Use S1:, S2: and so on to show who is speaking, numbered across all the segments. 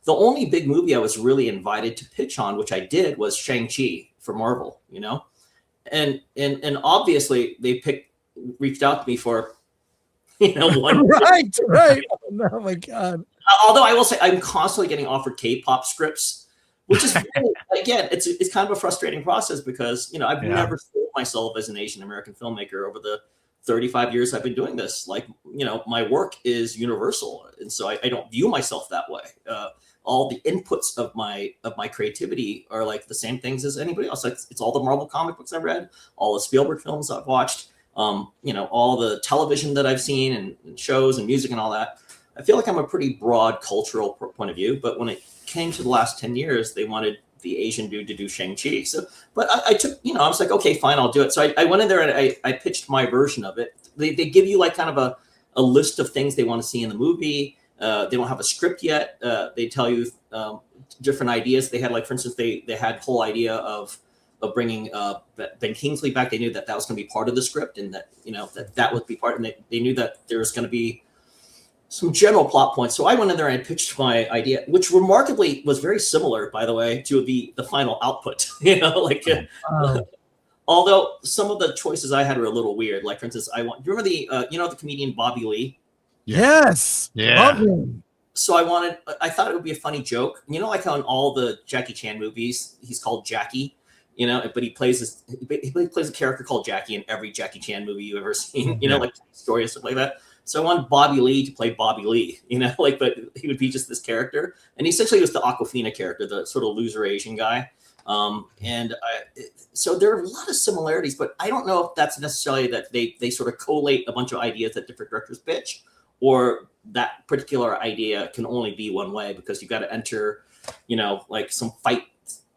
S1: the only big movie I was really invited to pitch on, which I did, was Shang-Chi for Marvel, and obviously they reached out to me for, one.
S2: Right. Oh my God.
S1: Although I will say I'm constantly getting offered K-pop scripts, which is really, again, it's kind of a frustrating process because, I've never sold myself as an Asian American filmmaker over the 35 years I've been doing this. Like, my work is universal. And so I don't view myself that way. All the inputs of my creativity are like the same things as anybody else. It's all the Marvel comic books I've read, all the Spielberg films I've watched, all the television that I've seen and shows and music and all that. I feel like I'm a pretty broad cultural point of view, but when it came to the last 10 years, they wanted the Asian dude to do Shang-Chi. So, but I took, I was like, okay, fine, I'll do it. So I went in there and I pitched my version of it. They give you like kind of a list of things they want to see in the movie. They don't have a script yet. They tell you different ideas. They had, like, for instance, they had whole idea of bringing Ben Kingsley back. They knew that was going to be part of the script, and that that would be part. And they knew that there was going to be some general plot points. So I went in there and I pitched my idea, which remarkably was very similar, by the way, to the final output. Although some of the choices I had were a little weird. Like, for instance, do you remember the comedian Bobby Lee?
S2: Yes.
S3: Yeah.
S1: So I thought it would be a funny joke. Like how in all the Jackie Chan movies, he's called Jackie, but he plays a character called Jackie in every Jackie Chan movie you've ever seen, like story and stuff like that. So I wanted Bobby Lee to play Bobby Lee, but he would be just this character. And he essentially was the Awkwafina character, the sort of loser Asian guy. So there are a lot of similarities, but I don't know if that's necessarily that they sort of collate a bunch of ideas that different directors pitch, or that particular idea can only be one way because you got to enter, like some fight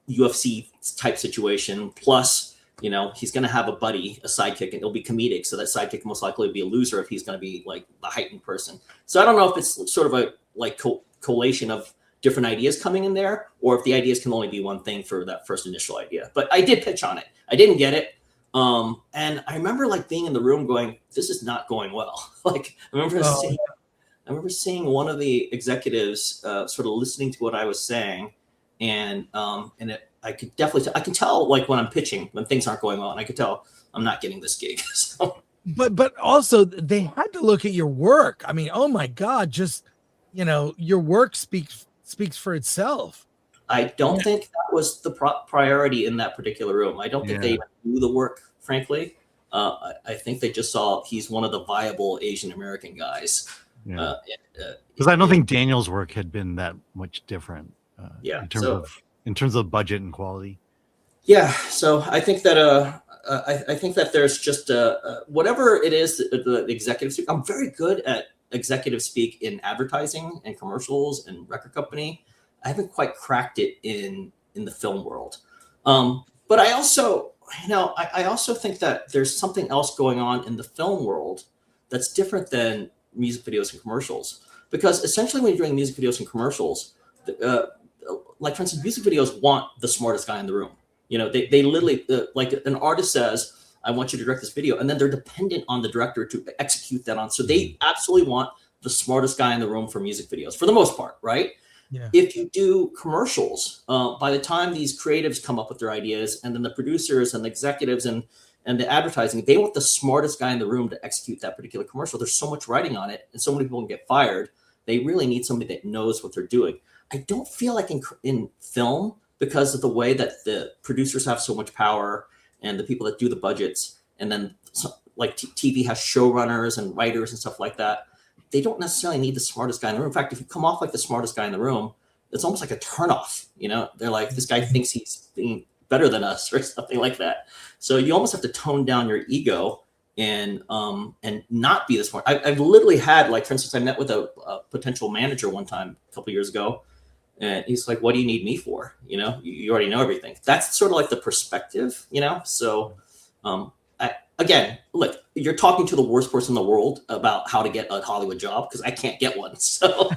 S1: UFC type situation. Plus, he's going to have a buddy, a sidekick, and it'll be comedic. So that sidekick most likely will be a loser if he's going to be like the heightened person. So I don't know if it's sort of a like collation of different ideas coming in there, or if the ideas can only be one thing for that first initial idea. But I did pitch on it. I didn't get it. And I remember like being in the room going, this is not going well. Like I remember seeing one of the executives sort of listening to what I was saying, and I could definitely I can tell like when I'm pitching, when things aren't going well, and I could tell I'm not getting this gig. So.
S2: But also they had to look at your work. I mean, oh my God, just your work speaks for itself.
S1: I don't think that was the priority in that particular room. I don't think they do the work, frankly. I think they just saw he's one of the viable Asian American guys.
S3: Because I don't think Daniel's work had been that much different. In terms of budget and quality. Yeah.
S1: So I think that I think that there's just whatever it is, the executive speak. I'm very good at executive speak in advertising and commercials and record company. I haven't quite cracked it in the film world. But I also, I also think that there's something else going on in the film world that's different than music videos and commercials. Because essentially when you're doing music videos and commercials, like for instance, music videos want the smartest guy in the room. They literally, like an artist says, I want you to direct this video. And then they're dependent on the director to execute that on. So they absolutely want the smartest guy in the room for music videos for the most part, right? Yeah. If you do commercials, by the time these creatives come up with their ideas, and then the producers and the executives and the advertising, they want the smartest guy in the room to execute that particular commercial. There's so much writing on it and so many people can get fired. They really need somebody that knows what they're doing. I don't feel like in film, because of the way that the producers have so much power and the people that do the budgets, and then like TV has showrunners and writers and stuff like that, they don't necessarily need the smartest guy in the room. In fact, if you come off like the smartest guy in the room, it's almost like a turnoff. They're like, this guy thinks he's being better than us or something like that. So you almost have to tone down your ego and not be the smart. I've literally had, like, for instance, I met with a potential manager one time a couple of years ago, and he's like, what do you need me for? You already know everything. That's sort of like the perspective, So again, look, you're talking to the worst person in the world about how to get a Hollywood job, because I can't get one. So